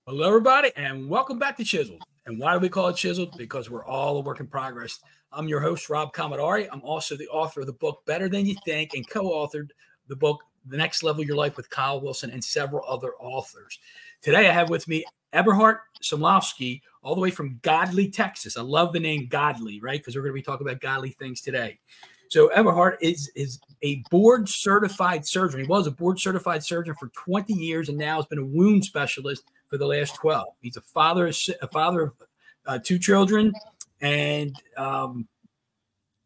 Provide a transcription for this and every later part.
Hello, everybody, and welcome back to Chiseled. And why do we call it Chiseled? Because we're all a work in progress. I'm your host, Rob Commodari. I'm also the author of the book Better Than You Think and co-authored the book The Next Level Your Life with Kyle Wilson and several other authors. Today, I have with me Eberhard Samlowski, all the way from Godly, Texas. I love the name Godly, right? Because we're going to be talking about godly things today. So Eberhard is a board certified surgeon. He was a board certified surgeon for 20 years and now has been a wound specialist for the last 12. He's a father of two children, and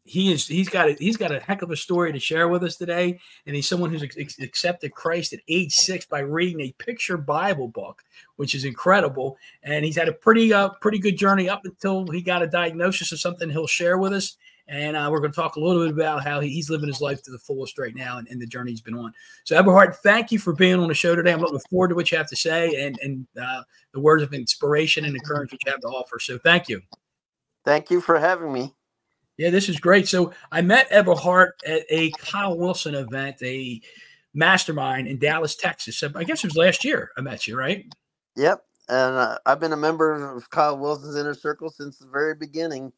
he's got a heck of a story to share with us today. And he's someone who's accepted Christ at age 6 by reading a picture Bible book, which is incredible. And he's had a pretty good journey up until he got a diagnosis of something he'll share with us. And we're going to talk a little bit about how he's living his life to the fullest right now and the journey he's been on. So, Eberhard, thank you for being on the show today. I'm looking forward to what you have to say and the words of inspiration and encouragement you have to offer. So thank you. Thank you for having me. Yeah, this is great. So I met Eberhard at a Kyle Wilson event, a mastermind in Dallas, Texas. So I guess it was last year I met you, right? Yep. And I've been a member of Kyle Wilson's Inner Circle since the very beginning.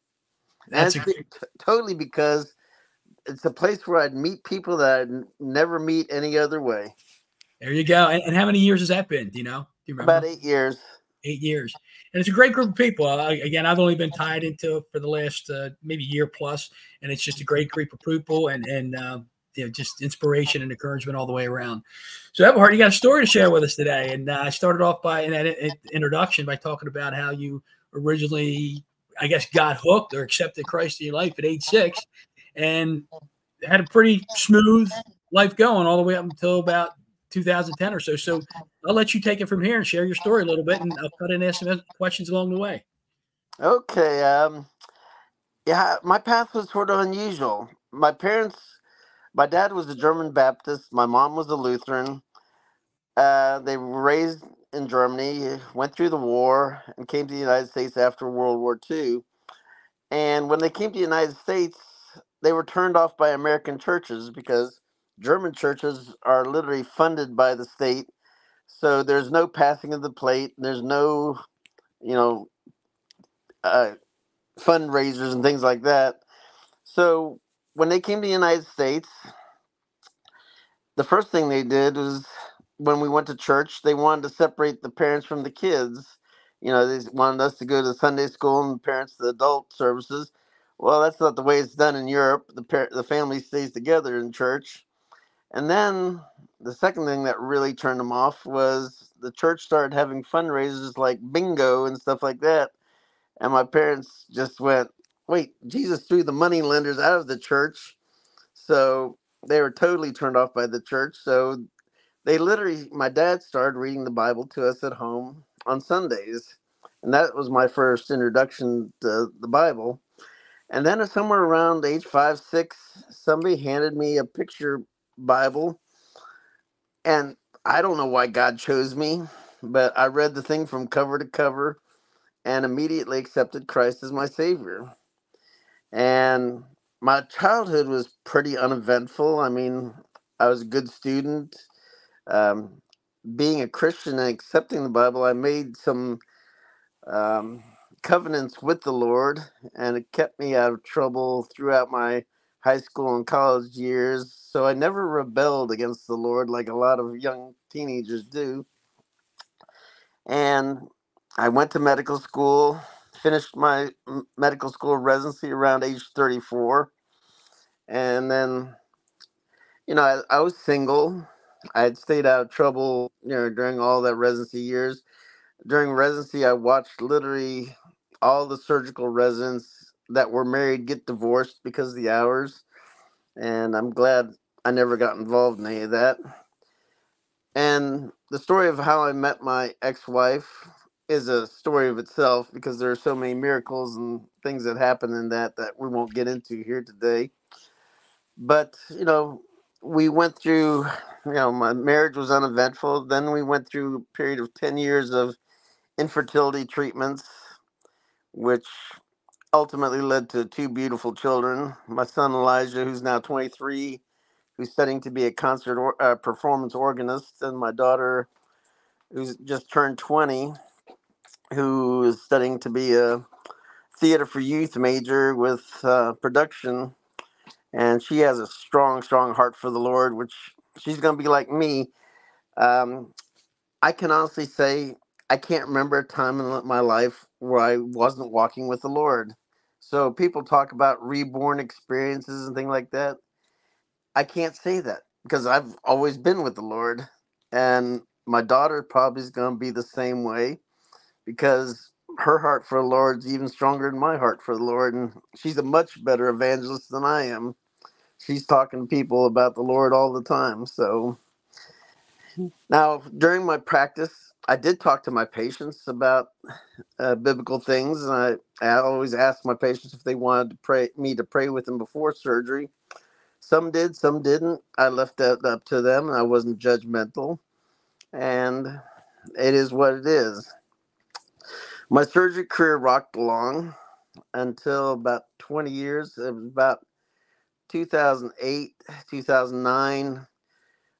That's and it's totally because it's a place where I'd meet people that I'd never meet any other way. There you go. And how many years has that been? Do you know? Do you remember? About 8 years. 8 years. And it's a great group of people. Again, I've only been tied into it for the last maybe year plus, and it's just a great group of people and just inspiration and encouragement all the way around. So, Eberhard, you got a story to share with us today. And I started off by in that introduction by talking about how you originally, I guess, got hooked or accepted Christ in your life at age 6 and had a pretty smooth life going all the way up until about 2010 or so. So I'll let you take it from here and share your story a little bit, and I'll cut in and ask some questions along the way. Okay. Yeah, my path was sort of unusual. My dad was a German Baptist. My mom was a Lutheran. They were raised in Germany, went through the war, and came to the United States after World War II. And when they came to the United States, they were turned off by American churches because German churches are literally funded by the state. So there's no passing of the plate. There's no, you know, uh, fundraisers and things like that. So when they came to the United States, the first thing they did was when we went to church, they wanted to separate the parents from the kids. They wanted us to go to Sunday school and parents to adult services. Well, that's not the way it's done in Europe. The family stays together in church. And then the second thing that really turned them off was the church started having fundraisers like bingo and stuff like that. And my parents just went, wait, Jesus threw the money lenders out of the church. So they were totally turned off by the church. So my dad started reading the Bible to us at home on Sundays. And that was my first introduction to the Bible. And then somewhere around age 5, 6, somebody handed me a picture Bible. And I don't know why God chose me, but I read the thing from cover to cover and immediately accepted Christ as my Savior. And my childhood was pretty uneventful. I mean, I was a good student. Um, Being a Christian and accepting the Bible, I made some um, covenants with the Lord, and it kept me out of trouble throughout my high school and college years. So I never rebelled against the Lord like a lot of young teenagers do. And I went to medical school, finished my medical school residency around age 34. And then, I was single. I had stayed out of trouble, during all that residency years. During residency, I watched literally all the surgical residents that were married get divorced because of the hours. And I'm glad I never got involved in any of that. And the story of how I met my ex-wife is a story of itself because there are so many miracles and things that happen in that we won't get into here today. But, we went through, my marriage was uneventful. Then we went through a period of 10 years of infertility treatments, which ultimately led to two beautiful children. My son Elijah, who's now 23, who's studying to be a concert performance organist, and my daughter, who's just turned 20, who is studying to be a theater for youth major with production, and she has a strong, strong heart for the Lord, which she's going to be like me. Um, I can honestly say I can't remember a time in my life where I wasn't walking with the Lord. So people talk about reborn experiences and things like that. I can't say that because I've always been with the Lord, and my daughter probably is going to be the same way because her heart for the Lord is even stronger than my heart for the Lord, and she's a much better evangelist than I am. She's talking to people about the Lord all the time. So now, during my practice, I did talk to my patients about biblical things, and I always asked my patients if they wanted to pray with them before surgery. Some did, some didn't. I left that up to them, and I wasn't judgmental. And it is what it is. My surgery career rocked along until about 20 years. It was about 2008, 2009.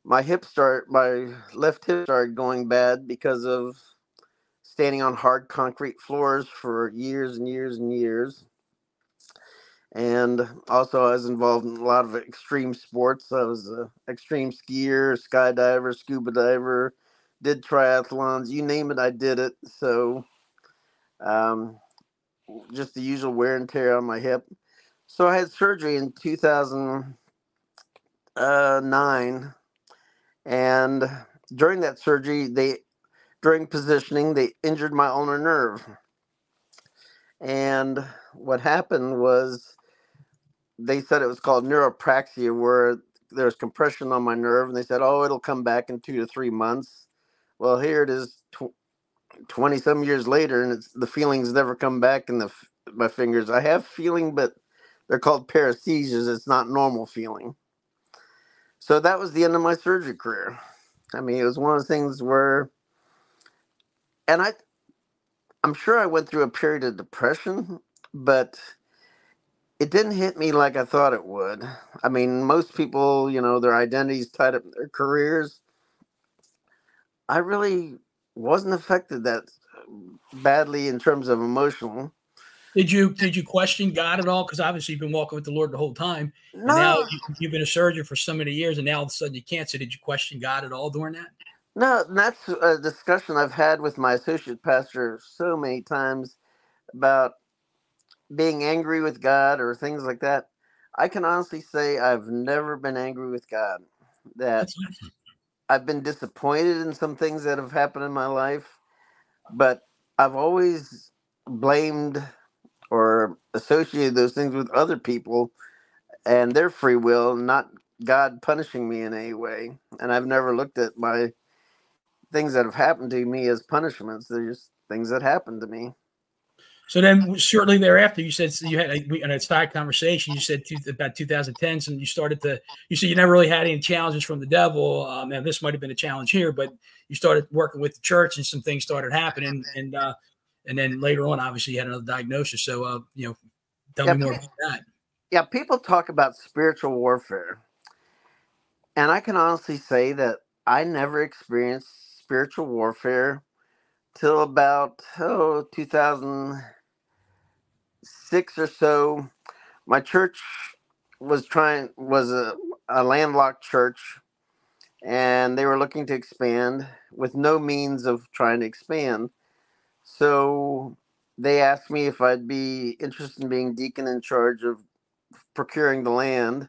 My left hip started going bad because of standing on hard concrete floors for years and years and years. And also, I was involved in a lot of extreme sports. I was an extreme skier, skydiver, scuba diver, did triathlons, you name it, I did it. So, um, just the usual wear and tear on my hip. So, I had surgery in 2009, and during that surgery, during positioning, they injured my ulnar nerve. And what happened was they said it was called neuropraxia, where there's compression on my nerve, and they said, "Oh, it'll come back in 2 to 3 months." Well, here it is, 20 some years later, and the feelings never come back in my fingers. I have feeling, but they're called paresthesias. It's not normal feeling. So that was the end of my surgery career. I mean, it was one of the things where, and I'm sure I went through a period of depression, but it didn't hit me like I thought it would. I mean, most people, their identities tied up in their careers. I really wasn't affected that badly in terms of emotional. Did you question God at all? Because obviously you've been walking with the Lord the whole time, and now No, you've been a surgeon for so many years, and now all of a sudden you can't. So did you question God at all during that? no, that's a discussion I've had with my associate pastor so many times about being angry with God or things like that. I can honestly say I've never been angry with God. That That's I've been disappointed in some things that have happened in my life, but I've always blamed or associated those things with other people and their free will, not God punishing me in any way. And I've never looked at my things that have happened to me as punishments. They're just things that happened to me. So then, shortly thereafter, you said you had in a side conversation. You said about 2010, and you started to. You said you never really had any challenges from the devil. Now this might have been a challenge here, but you started working with the church, and some things started happening, and then later on, obviously, you had another diagnosis. So, tell Yeah, me more about that. yeah. People talk about spiritual warfare, and I can honestly say that I never experienced spiritual warfare till about 2006 or so. My church was a landlocked church, and they were looking to expand with no means of trying to expand. So they asked me if I'd be interested in being deacon in charge of procuring the land,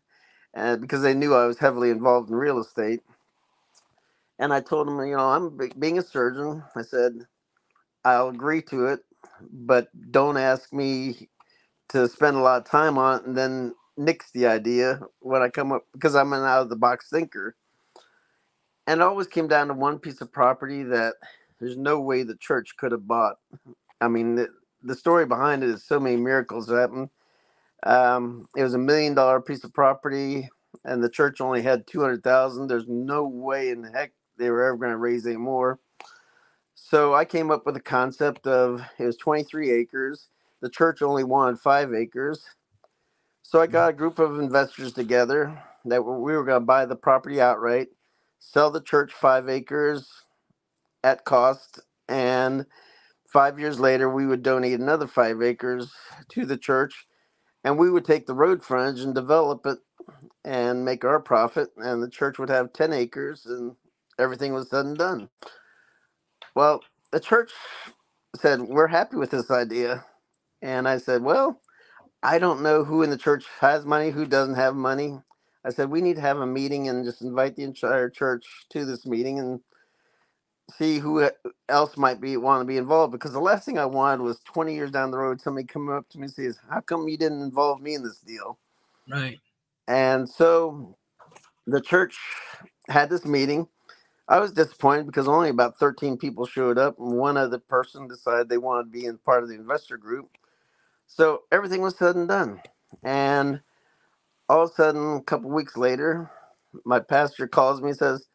because they knew I was heavily involved in real estate. And I told them, being a surgeon, I said, I'll agree to it, but don't ask me to spend a lot of time on it and then nix the idea when I come up, because I'm an out of the box thinker. And it always came down to one piece of property that there's no way the church could have bought. I mean, the story behind it is so many miracles that happened. It was $1 million piece of property, and the church only had 200,000. There's no way in heck they were ever going to raise any more. So I came up with a concept of, it was 23 acres. The church only wanted 5 acres. So I got a group of investors together that we were going to buy the property outright, sell the church 5 acres at cost, and 5 years later, we would donate another 5 acres to the church, and we would take the road frontage and develop it and make our profit. And the church would have 10 acres, and everything was said and done. Well, the church said, "We're happy with this idea." And I said, "Well, I don't know who in the church has money, who doesn't have money." I said, "We need to have a meeting and just invite the entire church to this meeting and see who else might be want to be involved." Because the last thing I wanted was 20 years down the road, somebody coming up to me and says, "How come you didn't involve me in this deal?" Right. And so the church had this meeting. I was disappointed because only about 13 people showed up, and one other person decided they wanted to be in part of the investor group. So everything was said and done. And all of a sudden, a couple weeks later, my pastor calls me and says,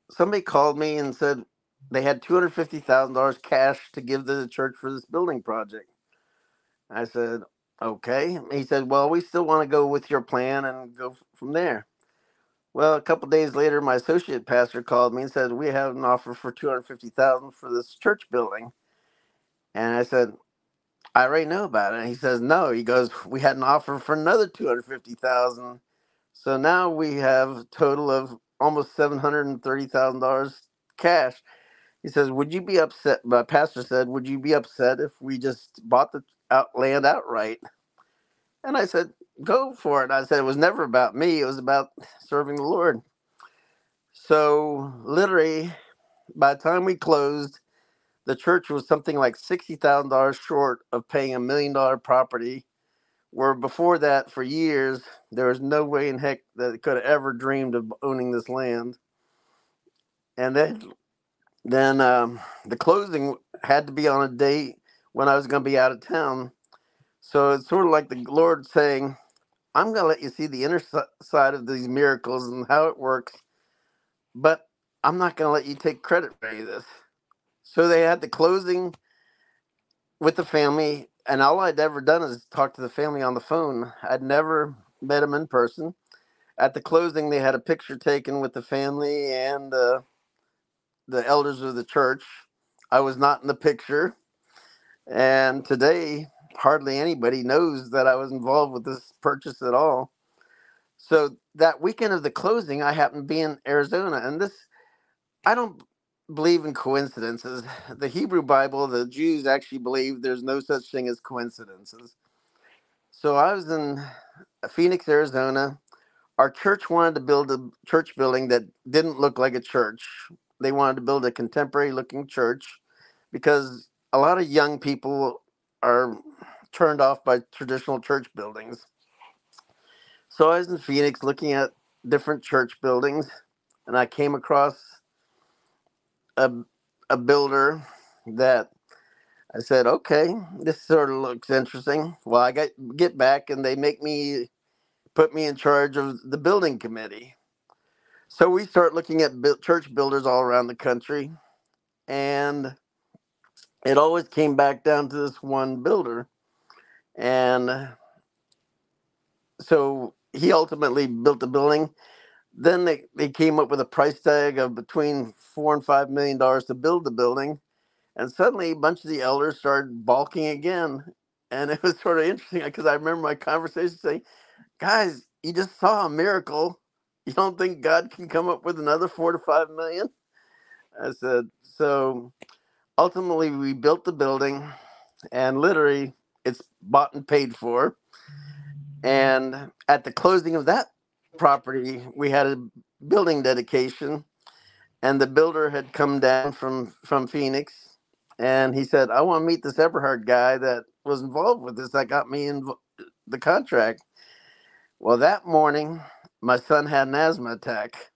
somebody called me and said they had $250,000 cash to give to the church for this building project. I said, okay. He said, well, we still want to go with your plan and go from there. Well, a couple days later, my associate pastor called me and said, we have an offer for $250,000 for this church building. And I said, I already know about it. And he says, no. He goes, we had an offer for another $250,000. So now we have a total of almost $730,000 cash. He says, would you be upset? My pastor said, would you be upset if we just bought the land outright? And I said, go for it. I said, it was never about me. It was about serving the Lord. So literally, by the time we closed, the church was something like $60,000 short of paying $1 million property, where before that, for years, there was no way in heck that it could have ever dreamed of owning this land. And then the closing had to be on a date when I was going to be out of town. So it's sort of like the Lord saying, I'm going to let you see the inner side of these miracles and how it works, but I'm not going to let you take credit for any of this. So they had the closing with the family, and all I'd ever done is talk to the family on the phone. I'd never met them in person. At the closing, they had a picture taken with the family and the elders of the church. I was not in the picture, and today hardly anybody knows that I was involved with this purchase at all. So that weekend of the closing, I happened to be in Arizona, and I don't believe in coincidences. The Hebrew Bible, the Jews actually believe there's no such thing as coincidences. So I was in Phoenix, Arizona. Our church wanted to build a church building that didn't look like a church. They wanted to build a contemporary looking church because a lot of young people are turned off by traditional church buildings. So I was in Phoenix looking at different church buildings, and I came across a, a builder that I said, okay, this sort of looks interesting. Well, I get back, and they put me in charge of the building committee. So we start looking at church builders all around the country, and it always came back down to this one builder. And so he ultimately built the building. Then they came up with a price tag of between $4 and $5 million to build the building. And suddenly a bunch of the elders started balking again. And it was sort of interesting because I remember my conversation saying, guys, you just saw a miracle. You don't think God can come up with another 4 to 5 million? I said, so ultimately we built the building, and literally it's bought and paid for. And at the closing of that property, we had a building dedication, and the builder had come down from Phoenix, and he said, I want to meet this Eberhard guy that was involved with this, that got me in the contract. Well, that morning, my son had an asthma attack.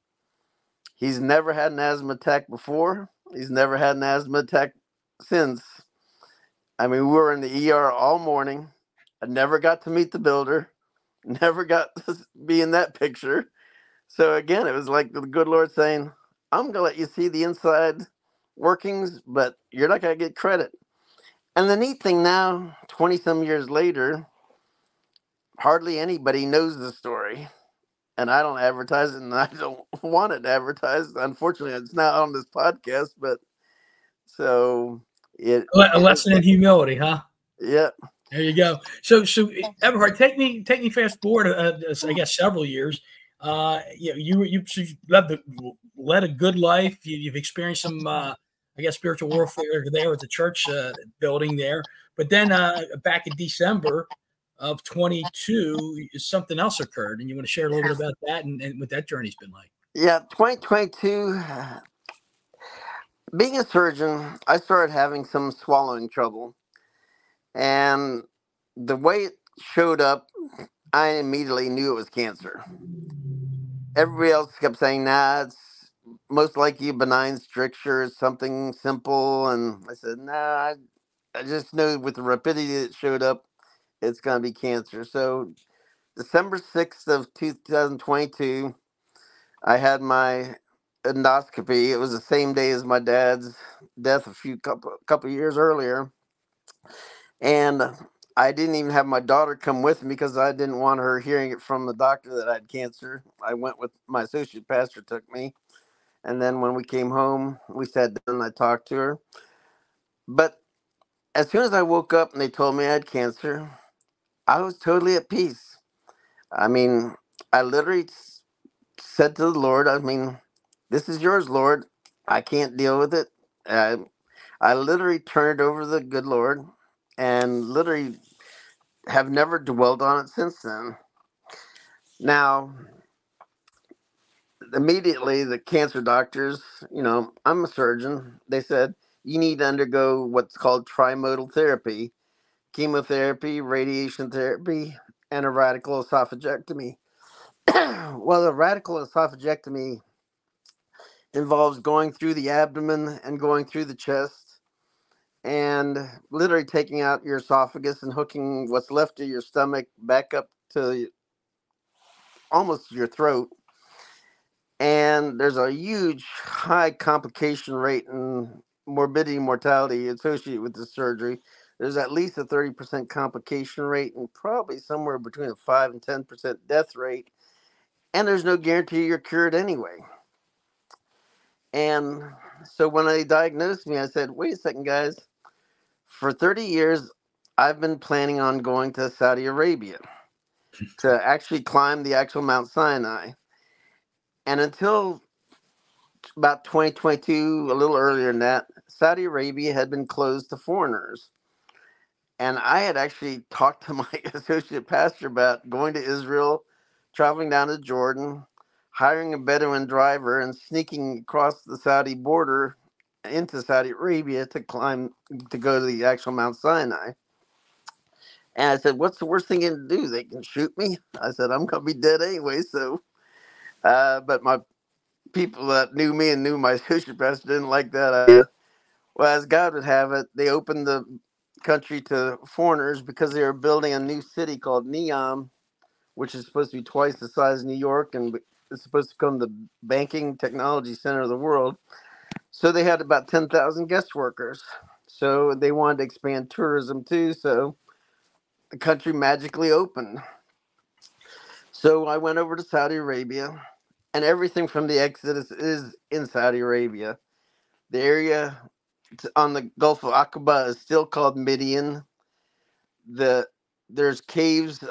He's never had an asthma attack before. He's never had an asthma attack since. I mean, we were in the ER all morning. I never got to meet the builder, never got to be in that picture. So again, it was like the good Lord saying, I'm going to let you see the inside workings, but you're not going to get credit. And the neat thing now, 20 some years later, hardly anybody knows the story. And I don't advertise it, and I don't want it advertised. Unfortunately, it's not on this podcast, but so A lesson in humility, huh? Yeah. There you go. So Eberhard, take me fast forward. I guess several years. You led a good life. You've experienced some, I guess, spiritual warfare there at the church building there. But then back in December of 22, something else occurred, and you want to share a little bit about that and what that journey's been like. Yeah, 2022. Being a surgeon, I started having some swallowing trouble, and the way it showed up, I immediately knew it was cancer. Everybody else kept saying, "Nah, it's most likely a benign stricture, it's something simple," and I said, "Nah, I just know with the rapidity that it showed up, it's going to be cancer." So December 6th of 2022, I had my endoscopy. It was the same day as my dad's death couple years earlier, and I didn't even have my daughter come with me because I didn't want her hearing it from the doctor that I had cancer. I went with my associate pastor, took me, and then when we came home, we sat down and I talked to her. But as soon as I woke up and they told me I had cancer, I was totally at peace. I mean, I literally said to the Lord, I mean, this is yours, Lord. I can't deal with it. I literally turned it over to the good Lord and literally have never dwelled on it since then. Now, immediately, the cancer doctors, I'm a surgeon, they said, you need to undergo what's called trimodal therapy: chemotherapy, radiation therapy, and a radical esophagectomy. Well, the radical esophagectomy involves going through the abdomen and going through the chest and literally taking out your esophagus and hooking what's left of your stomach back up to almost your throat. And there's a huge high complication rate and morbidity and mortality associated with this surgery. There's at least a 30% complication rate and probably somewhere between a 5 and 10% death rate. And there's no guarantee you're cured anyway. And so when they diagnosed me, I said, wait a second, guys. For 30 years, I've been planning on going to Saudi Arabia to actually climb the actual Mount Sinai. And until about 2022, a little earlier than that, Saudi Arabia had been closed to foreigners. And I had actually talked to my associate pastor about going to Israel, traveling down to Jordan, hiring a Bedouin driver, and sneaking across the Saudi border into Saudi Arabia to go to the actual Mount Sinai. And I said, what's the worst thing they can do? They can shoot me. I said, I'm going to be dead anyway. So, but my people that knew me and knew my associate pastor didn't like that idea. Well, as God would have it, they opened the country to foreigners because they were building a new city called Neom, which is supposed to be twice the size of New York, and it's supposed to become the banking technology center of the world. So they had about 10,000 guest workers. So they wanted to expand tourism too. So the country magically opened. So I went over to Saudi Arabia, and everything from the Exodus is in Saudi Arabia. The area on the Gulf of Aqaba is still called Midian. There's caves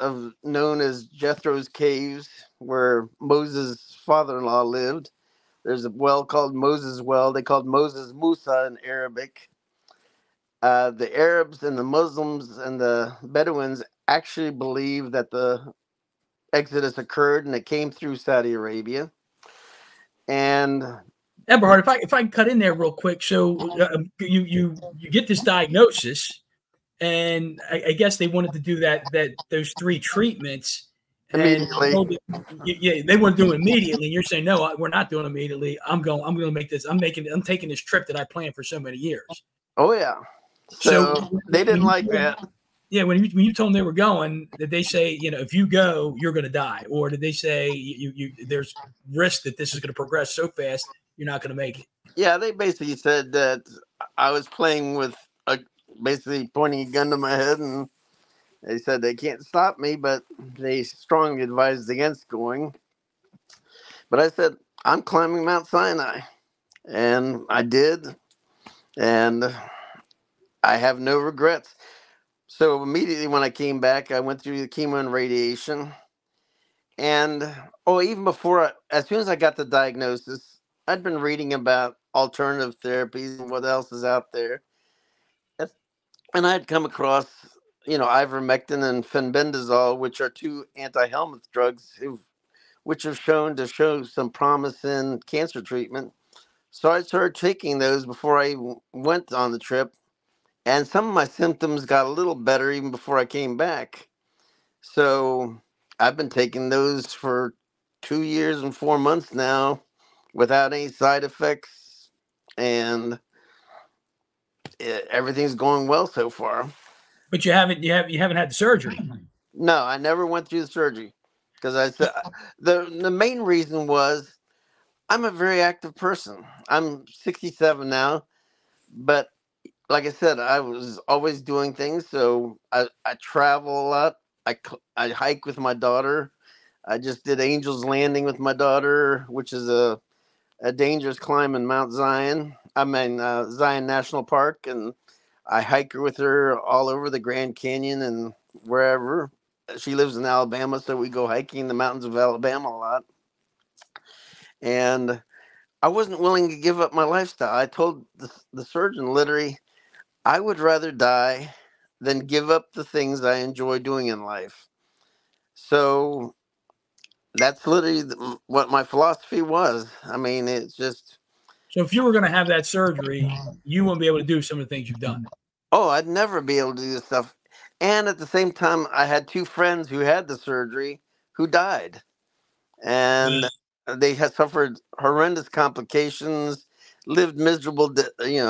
known as Jethro's caves where Moses' father-in-law lived. There's a well called Moses' well. They called Moses Musa in Arabic. The Arabs and the Muslims and the Bedouins actually believe that the Exodus occurred and it came through Saudi Arabia. And Eberhard, if I can cut in there real quick, so you get this diagnosis, and I guess they wanted to do those 3 treatments immediately. Yeah, they want to do it immediately. And you're saying, no, we're not doing it immediately. I'm going to make this. I'm taking this trip that I planned for so many years. Oh yeah. So they didn't like that. Yeah, when you told them they were going, did they say, if you go, you're going to die, or did they say there's risk that this is going to progress so fast you're not going to make it? Yeah, they basically said that I was playing with basically pointing a gun to my head, and they said they can't stop me, but they strongly advised against going. But I said, I'm climbing Mount Sinai, and I did, and I have no regrets. So immediately when I came back, I went through the chemo and radiation. And even before, as soon as I got the diagnosis, I'd been reading about alternative therapies and what else is out there. That's- And I'd come across, ivermectin and fenbendazole, which are two anti-helminth drugs which have shown to show some promise in cancer treatment. So I started taking those before I went on the trip, and some of my symptoms got a little better even before I came back. So I've been taking those for 2 years and 4 months now without any side effects, and everything's going well so far. But you haven't had the surgery. No, I never went through the surgery because I said the main reason was I'm a very active person. I'm 67 now, but like I said, I was always doing things. So I travel a lot. I hike with my daughter. I just did Angel's Landing with my daughter, which is a dangerous climb in Mount Zion. I'm in Zion National Park, and I hike with her all over the Grand Canyon and wherever. She lives in Alabama, so we go hiking in the mountains of Alabama a lot. And I wasn't willing to give up my lifestyle. I told the surgeon literally, I would rather die than give up the things I enjoy doing in life. So that's literally what my philosophy was. I mean, it's just, So if you were going to have that surgery, you wouldn't be able to do some of the things you've done. I'd never be able to do this stuff. And at the same time, I had two friends who had the surgery who died. And they had suffered horrendous complications, lived miserable,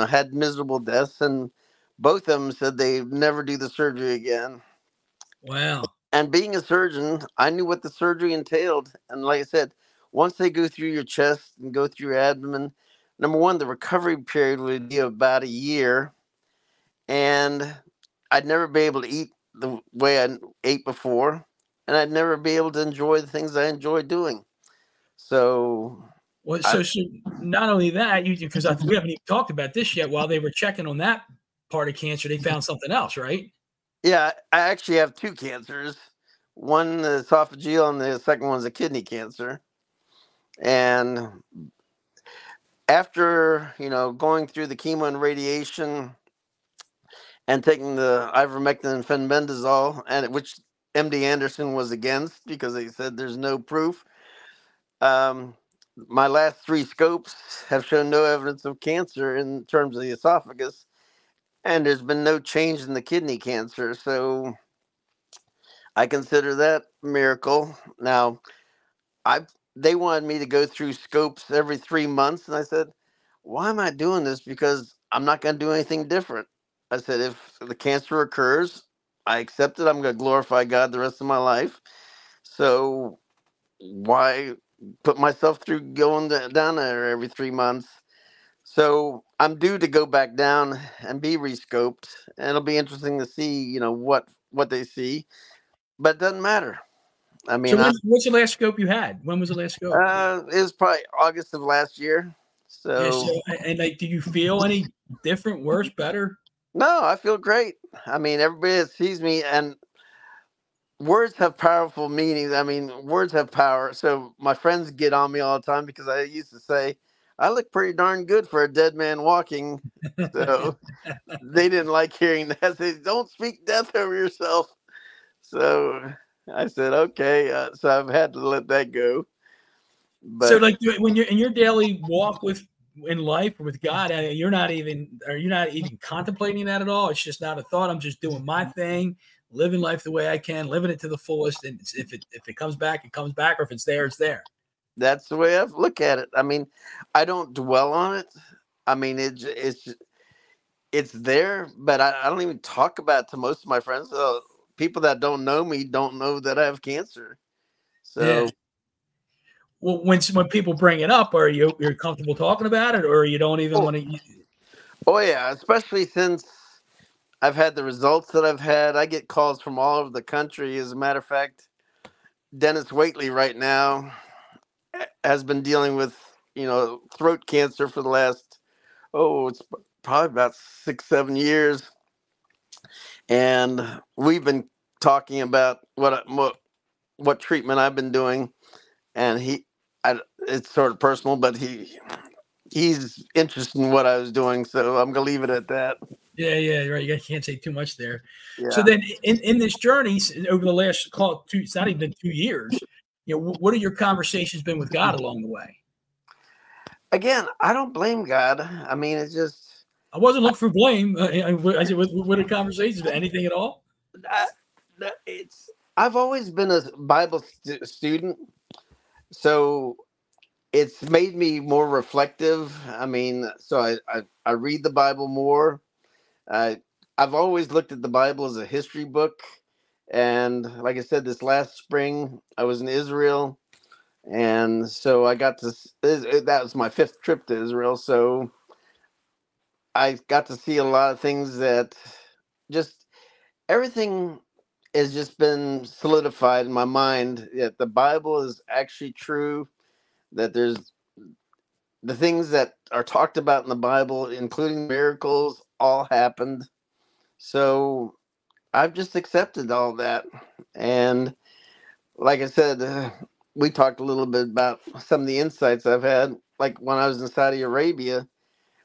had miserable deaths. And both of them said they'd never do the surgery again. Wow. And being a surgeon, I knew what the surgery entailed. And like I said, once they go through your chest and go through your abdomen, number one, the recovery period would be about a year. And I'd never be able to eat the way I ate before. And I'd never be able to enjoy the things I enjoy doing. So, Well, so not only that, because we haven't even talked about this yet. While they were checking on that part of cancer, they found something else, right? yeah, I actually have two cancers. One is esophageal, and the second one's a kidney cancer. And after going through the chemo and radiation and taking the ivermectin and fenbendazole, and which MD Anderson was against because they said there's no proof. My last three scopes have shown no evidence of cancer in terms of the esophagus, and there's been no change in the kidney cancer. So I consider that a miracle. Now, I they wanted me to go through scopes every 3 months, and I said, "Why am I doing this? Because I'm not going to do anything different." I said, "If the cancer occurs, I accept it. I'm going to glorify God the rest of my life. So why put myself through going down there every 3 months?" So I'm due to go back down and be rescoped, and it'll be interesting to see, what they see. But it doesn't matter. I So mean, what's the last scope you had? When was the last scope? it was probably August of last year. Yeah. So So and like, do you feel any different, worse, better? no, I feel great. I mean, everybody that sees me, and words have powerful meanings. I mean, words have power. So my friends get on me all the time because I used to say, I look pretty darn good for a dead man walking. So they didn't like hearing that. They don't speak death over yourself. So I said, okay. So I've had to let that go. So But like when you're in your daily walk in life or with God, you're not even contemplating that at all. It's just not a thought. I'm just doing my thing, living life the way I can, living it to the fullest. And if it comes back, it comes back, or if it's there, it's there. that's the way I look at it. I mean, I don't dwell on it. I mean, it's there, but I don't even talk about it to most of my friends. So people that don't know me don't know that I have cancer. Yeah. So, Well, when people bring it up, you're comfortable talking about it, or you don't even oh, want to? oh yeah, especially since I've had the results that I've had. I get calls from all over the country. As a matter of fact, Dennis Waitley right now has been dealing with throat cancer for the last it's probably about 6-7 years. and we've been talking about what treatment I've been doing, and it's sort of personal, but he's interested in what I was doing, so I'm gonna leave it at that. Yeah, yeah, right. You can't say too much there. So Yeah. then, in this journey over the last it's not even 2 years. What are your conversations been with God along the way? Again, I don't blame God. I mean, it's just I wasn't looking for blame. I said, what are conversations? Anything at all? I, it's. I've always been a Bible student, so it's made me more reflective. I mean, so I read the Bible more. I I've always looked at the Bible as a history book, and like I said, this last spring I was in Israel, and so I got to. That was my fifth trip to Israel, so I got to see a lot of things that just everything has just been solidified in my mind that the Bible is actually true, that there's the things that are talked about in the Bible, including miracles, all happened. So I've just accepted all that. And like I said, we talked a little bit about some of the insights I've had. Like when I was in Saudi Arabia,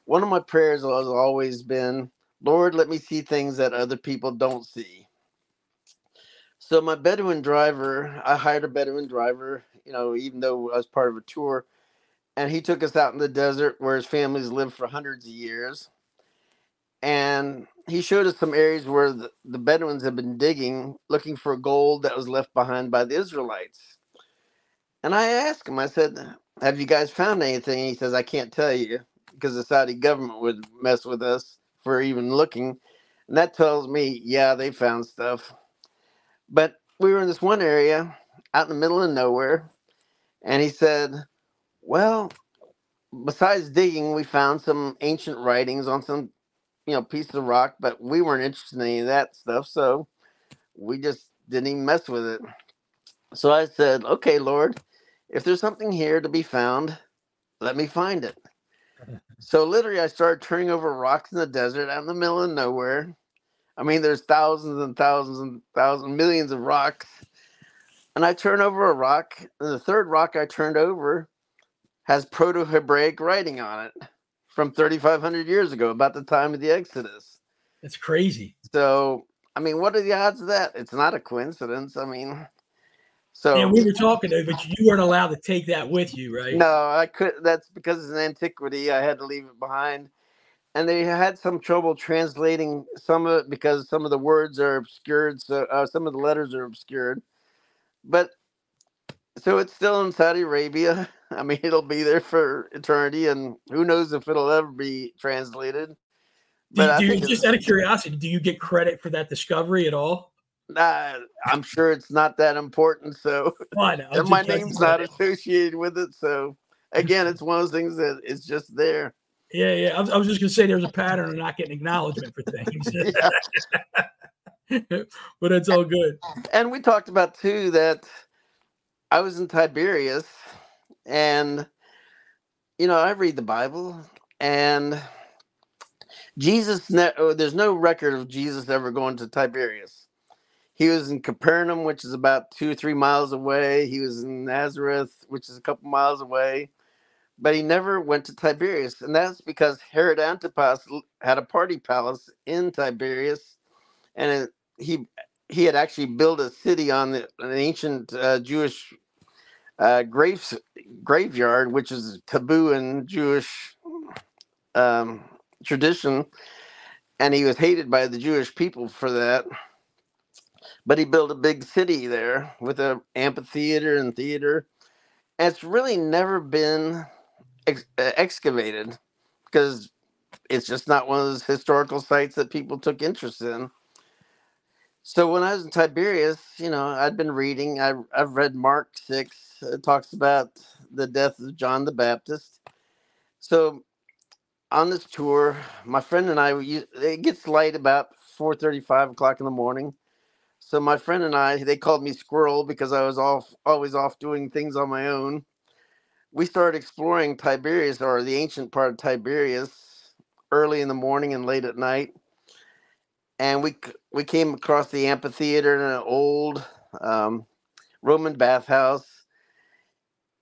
one of my prayers has always been, Lord, let me see things that other people don't see. So my Bedouin driver, I hired a Bedouin driver, even though I was part of a tour, and he took us out in the desert where his family's lived for hundreds of years. And he showed us some areas where the Bedouins had been digging, looking for gold that was left behind by the Israelites. And I asked him, I said, have you guys found anything? And he says, I can't tell you because the Saudi government would mess with us for even looking. And that tells me, yeah, they found stuff. But we were in this one area out in the middle of nowhere. And he said, well, besides digging, we found some ancient writings on some, piece of rock, but we weren't interested in any of that stuff. So we just didn't even mess with it. So I said, okay, Lord, if there's something here to be found, let me find it. So literally, I started turning over rocks in the desert out in the middle of nowhere. I mean, there's thousands and thousands and thousands, millions of rocks. And I turned over a rock, and the third rock I turned over has Proto-Hebraic writing on it from 3,500 years ago, about the time of the Exodus. That's crazy. So, I mean, what are the odds of that? It's not a coincidence. I mean, so. And we were talking, but you weren't allowed to take that with you, right? No, I could. That's because it's an antiquity. I had to leave it behind. And they had some trouble translating some of it because some of the words are obscured. So some of the letters are obscured. But so it's still in Saudi Arabia. I mean, it'll be there for eternity, and who knows if it'll ever be translated. But I think just out of curiosity, do you get credit for that discovery at all? I'm sure it's not that important. So and my name's not associated with it. So again, it's one of those things that it's just there. Yeah, yeah. I was just going to say there's a pattern of not getting acknowledgement for things. But it's all good. And we talked about, too, that I was in Tiberias, and, I read the Bible, and there's no record of Jesus ever going to Tiberias. He was in Capernaum, which is about 2 or 3 miles away. He was in Nazareth, which is a couple miles away. But he never went to Tiberias. And that's because Herod Antipas had a party palace in Tiberias. And he had actually built a city on an ancient Jewish graveyard, which is taboo in Jewish tradition. And he was hated by the Jewish people for that. But he built a big city there with an amphitheater and theater. And it's really never been excavated because it's just not one of those historical sites that people took interest in. So when I was in Tiberias, I'd been reading. I've read Mark 6. It talks about the death of John the Baptist. So on this tour, my friend and I, it gets light about 4:30, 5 o'clock in the morning. So my friend and I, they called me Squirrel because I was always off doing things on my own. We started exploring Tiberias, or the ancient part of Tiberias, early in the morning and late at night. and we came across the amphitheater in an old um, Roman bathhouse.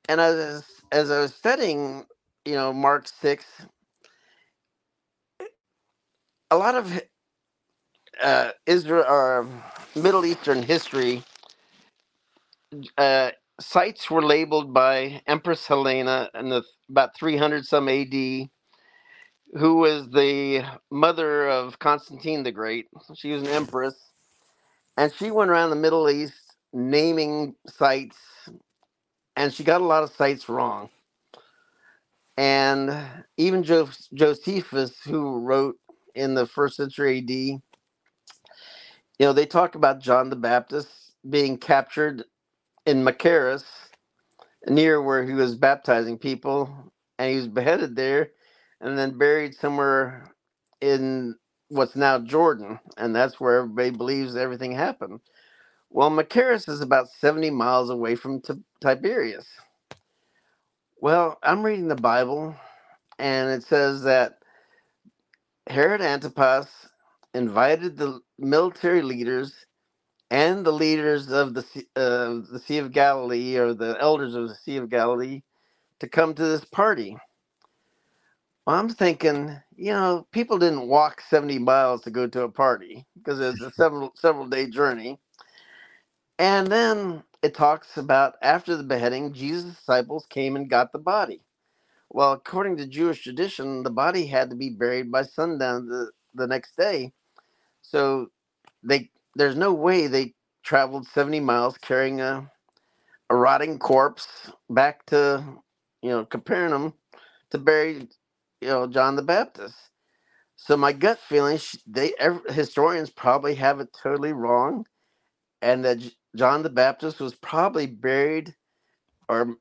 And as I was studying, Mark 6, a lot of Israel or Middle Eastern history uh, sites were labeled by Empress Helena in about 300 some AD, who was the mother of Constantine the Great. She was an empress, and she went around the Middle East naming sites, and she got a lot of sites wrong. And even Josephus, who wrote in the first century AD, they talk about John the Baptist being captured in Machaerus, near where he was baptizing people, and he was beheaded there and then buried somewhere in what's now Jordan, and that's where everybody believes everything happened. Well, Machaerus is about 70 miles away from Tiberias. Well, I'm reading the Bible, and it says that Herod Antipas invited the military leaders and the leaders of the Sea of Galilee, or the elders of the Sea of Galilee, to come to this party. Well, I'm thinking, people didn't walk 70 miles to go to a party because it's a several day journey. And then it talks about after the beheading, Jesus' disciples came and got the body. Well, according to Jewish tradition, the body had to be buried by sundown the next day. So there's no way they traveled 70 miles carrying a rotting corpse back to, Capernaum to bury, John the Baptist. So my gut feeling, historians probably have it totally wrong, and that John the Baptist was probably buried or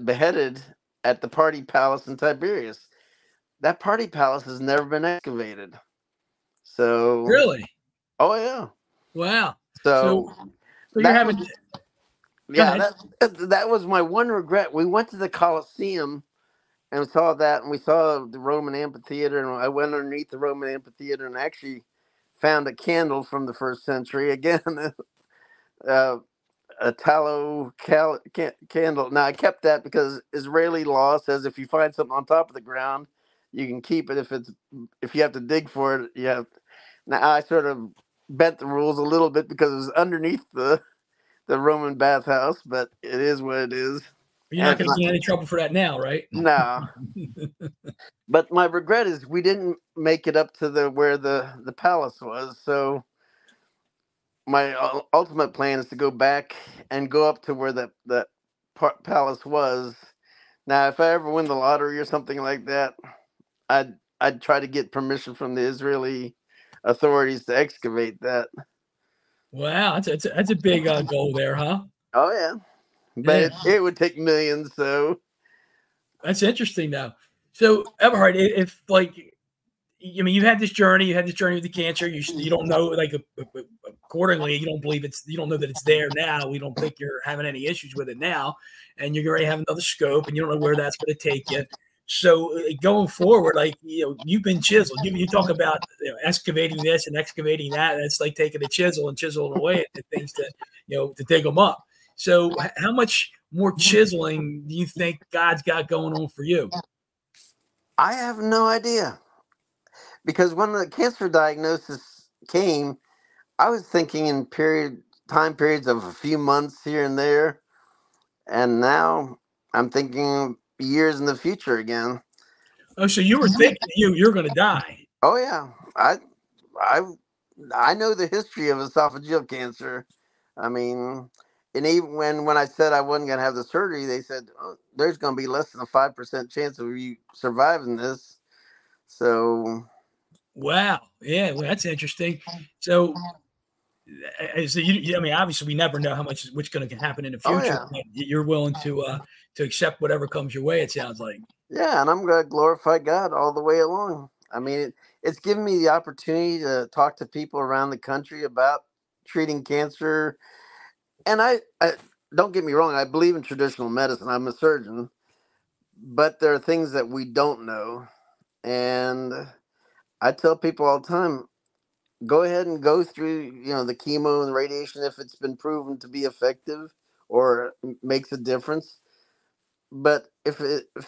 beheaded at the party palace in Tiberias. That party palace has never been excavated. So, Really? oh yeah. Wow. So So you're that having. was Go yeah ahead. that was my one regret. We went to the Colosseum and we saw that, and we saw the Roman amphitheater, and I went underneath the Roman amphitheater and actually found a candle from the first century again. uh, a tallow candle. Now I kept that because Israeli law says if you find something on top of the ground, you can keep it. If you have to dig for it, you have. Now I sort of bent the rules a little bit because it was underneath the Roman bathhouse, but it is what it is. You're And not it's going to not. get in any trouble for that now, right? No, but my regret is we didn't make it up to the where the palace was. So my ultimate plan is to go back and go up to where that palace was. Now, if I ever win the lottery or something like that, I'd try to get permission from the Israeli authorities to excavate that. Wow, that's a big goal there, huh? Oh yeah, but Yeah, it would take millions. So that's interesting though. So Everhard, if like, I mean, you had this journey with the cancer. You don't know, like, accordingly, you don't know that it's there now. We don't think you're having any issues with it now, and you're going to have another scope, and you don't know where that's going to take you. So going forward, like, you've been chiseled. You talk about, excavating this and excavating that. That's like taking a chisel and chiseling away at things to dig them up. So how much more chiseling do you think God's got going on for you? I have no idea, because when the cancer diagnosis came, I was thinking in time periods of a few months here and there, and now I'm thinking years in the future again. Oh, so you were thinking you're going to die. Oh yeah, I I know the history of esophageal cancer. I mean, and even when I said I wasn't going to have the surgery, they said, oh, there's going to be less than a 5% chance of you surviving this. So, Wow. Yeah. Well, that's interesting. So, I mean, obviously, we never know what's going to happen in the oh future. yeah, But you're willing to accept whatever comes your way. It sounds like. yeah, and I'm going to glorify God all the way along. I mean, it's given me the opportunity to talk to people around the country about treating cancer. And I don't get me wrong, I believe in traditional medicine. I'm a surgeon, but there are things that we don't know. And I tell people all the time, go ahead and go through, the chemo and the radiation if it's been proven to be effective or makes a difference. But if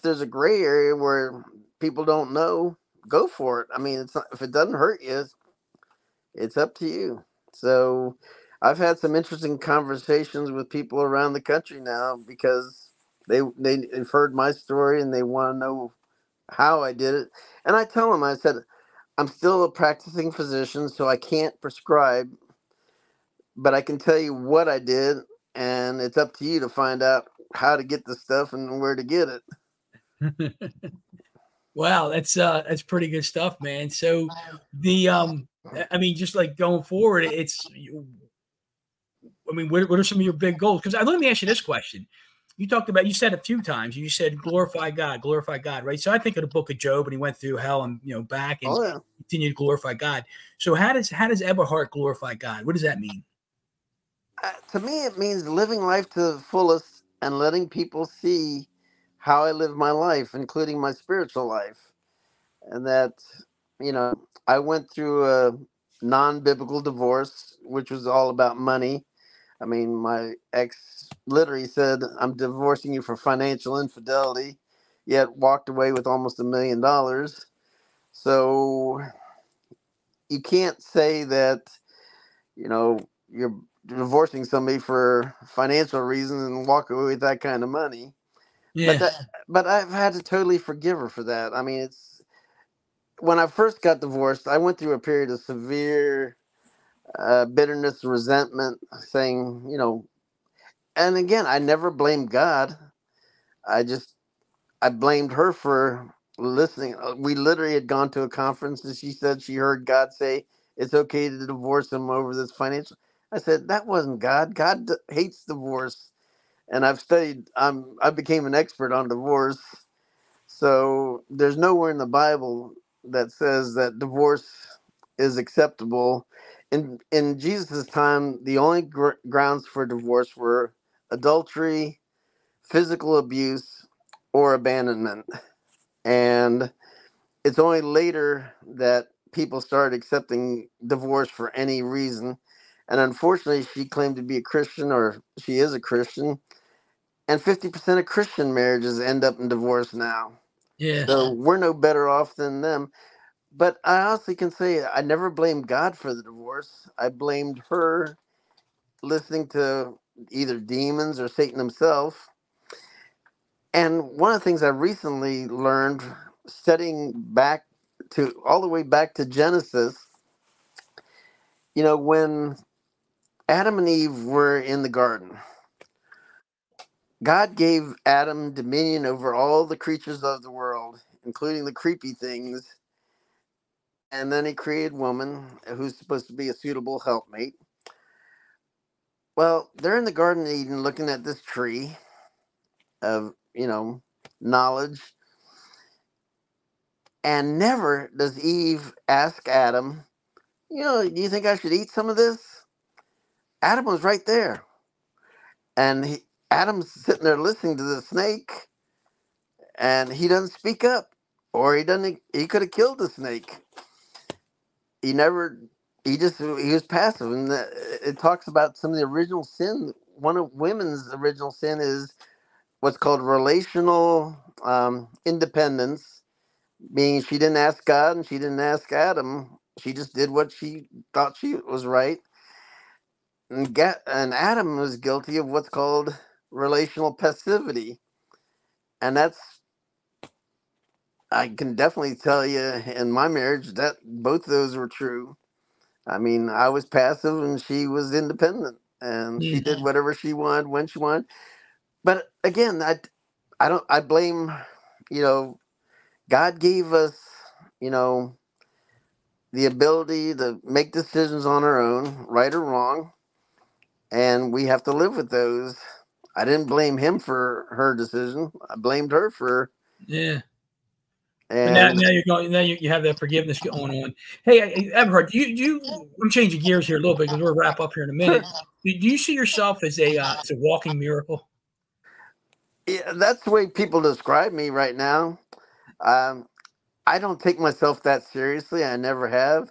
there's a gray area where people don't know, go for it. I mean, it's not, if it doesn't hurt you, it's up to you. So I've had some interesting conversations with people around the country now because they've heard my story and they want to know how I did it. And I tell them, I said, I'm still a practicing physician, so I can't prescribe, but I can tell you what I did, and it's up to you to find out how to get the stuff and where to get it. Wow, that's pretty good stuff, man. So I mean, just like going forward, I mean, what are some of your big goals? Because let me ask you this question. You said a few times, you said glorify God, right? So I think of the book of Job, and he went through hell and back and Oh yeah. continued to glorify God. So how does Eberhard glorify God? What does that mean? To me, it means living life to the fullest and letting people see how I live my life, including my spiritual life. And that, I went through a non biblical divorce, which was all about money. I mean, my ex literally said, I'm divorcing you for financial infidelity, yet walked away with almost $1 million. So you can't say that, you're divorcing somebody for financial reasons and walk away with that kind of money. But Yeah, but I've had to totally forgive her for that. I mean, it's when I first got divorced, I went through a period of severe bitterness, resentment, saying, and again, I never blamed God. I just I blamed her for listening. We literally had gone to a conference and she said she heard God say it's okay to divorce him over this financial. I said that wasn't God. God hates divorce, and I've studied. I became an expert on divorce. So there's nowhere in the Bible that says that divorce is acceptable. In Jesus' time, the only grounds for divorce were adultery, physical abuse, or abandonment. And it's only later that people started accepting divorce for any reason. And unfortunately, she claimed to be a Christian, or she is a Christian. And 50% of Christian marriages end up in divorce now. yeah. So we're no better off than them. But I honestly can say I never blamed God for the divorce. I blamed her listening to either demons or Satan himself. And one of the things I recently learned, studying back to all the way back to Genesis, when Adam and Eve were in the garden, God gave Adam dominion over all the creatures of the world, including the creepy things. And then he created woman, who's supposed to be a suitable helpmate. Well, they're in the Garden of Eden looking at this tree of, knowledge. And never does Eve ask Adam, do you think I should eat some of this? Adam was right there. And Adam's sitting there listening to the snake, and he doesn't speak up. Or he could have killed the snake. He never, he was passive. And it talks about some of the original sin. One of women's original sin is what's called relational independence, meaning she didn't ask God and she didn't ask Adam. She just did what she thought she was right. And Adam was guilty of what's called relational passivity. And I can definitely tell you in my marriage that both of those were true. I mean, I was passive and she was independent, and she did whatever she wanted when she wanted. But again, I blame, you know, God gave us, you know, the ability to make decisions on our own, right or wrong, and we have to live with those. I didn't blame him for her decision. I blamed her for, Yeah. But now, and you're going. Now you have that forgiveness going on. Hey, Everhard, I'm changing gears here a little bit because we'll wrap up here in a sure, minute. Do you see yourself as a walking miracle? yeah, that's the way people describe me right now. Um, I don't take myself that seriously. I never have.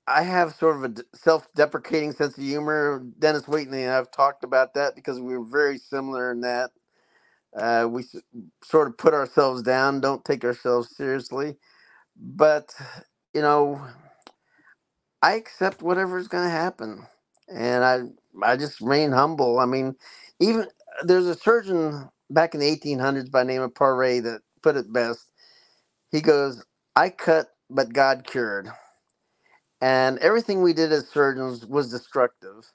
I have sort of a self-deprecating sense of humor. Dennis Waitley and I've talked about that because we were very similar in that. We sort of put ourselves down, don't take ourselves seriously. But, you know, I accept whatever's going to happen. And I just remain humble. I mean, even there's a surgeon back in the 1800s by the name of Paré that put it best. He goes, I cut, but God cured. And everything we did as surgeons was destructive.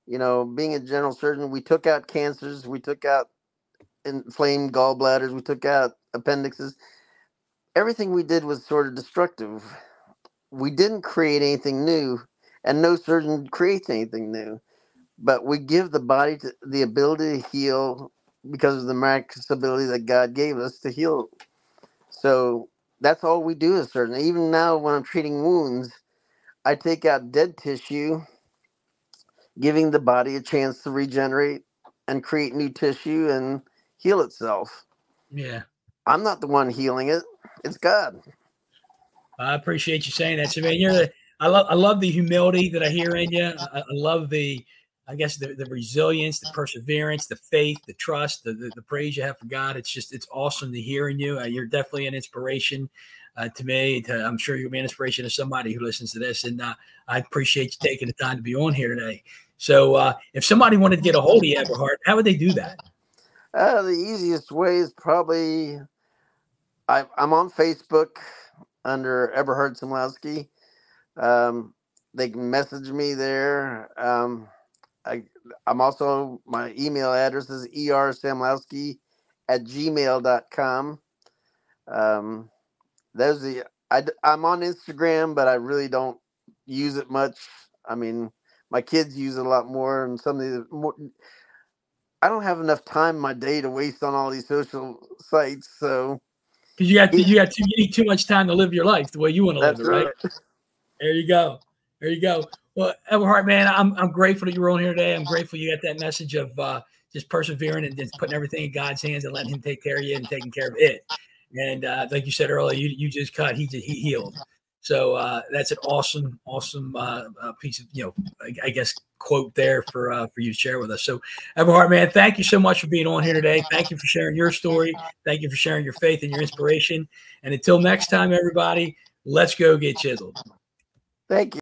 You know, being a general surgeon, we took out cancers, we took out inflamed gallbladders, we took out appendixes. Everything we did was sort of destructive. We didn't create anything new, and no surgeon creates anything new. But we give the body the ability to heal because of the miraculous ability that God gave us to heal. So that's all we do as surgeons. Even now, when I'm treating wounds, I take out dead tissue, giving the body a chance to regenerate and create new tissue and heal itself. Yeah. I'm not the one healing it. It's God. I appreciate you saying that to me. I love the humility that I hear in you. I love I guess the resilience, the perseverance, the faith, the trust, the praise you have for God. It's awesome to hear in you. You're definitely an inspiration to me. I'm sure you'll be an inspiration to somebody who listens to this. And I appreciate you taking the time to be on here today. So if somebody wanted to get a hold of you, Eberhard, how would they do that? The easiest way is probably I'm on Facebook under Eberhard Samlowski. They can message me there. I'm also, my email address is ersamlowski@gmail.com. I'm on Instagram, but I really don't use it much. I mean, my kids use it a lot more, and some of the more. I don't have enough time in my day to waste on all these social sites, so because you need too much time to live your life the way you want to live it, right? There you go. There you go. Well, Eberhard, man, I'm grateful that you were on here today. I'm grateful you got that message of just persevering and just putting everything in God's hands and letting Him take care of you and taking care of it. And like you said earlier, you just cut, he healed. So that's an awesome piece of, I guess, quote there for you to share with us. So Eberhard, man, thank you so much for being on here today. Thank you for sharing your story. Thank you for sharing your faith and your inspiration. And until next time, everybody, let's go get chiseled. Thank you.